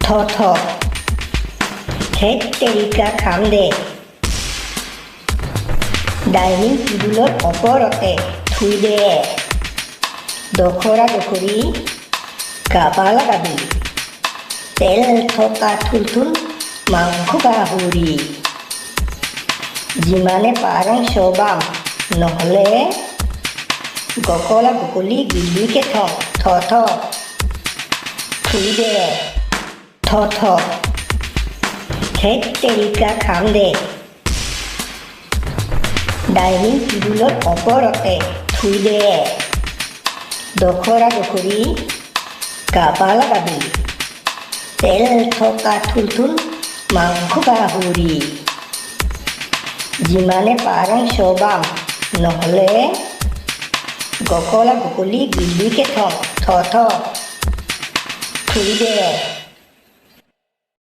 থ ধেত তেৰিকা খাম দে ডাইনিং টেবুলৰ ওপৰতে থুই দে দখৰা দখৰি গাবা লাগাবি তেল থকা থুলথুল মাংস গাহৰি যিমানে পাৰোঁ চবাম নহ'লে গকলা গকলি গিলিকে থ থুই দে থ ধেত তেৰিকা খাম দে ডাইনিং টেবুলৰ ওপৰতে থুই দে দখৰা দখৰি গাবা লাগাবি তেল থকা থুলথুল মাংস গাহৰি যিমানে পাৰোঁ চবাম নহ'লে গকলা গকলি গিলিকে থ থুই দে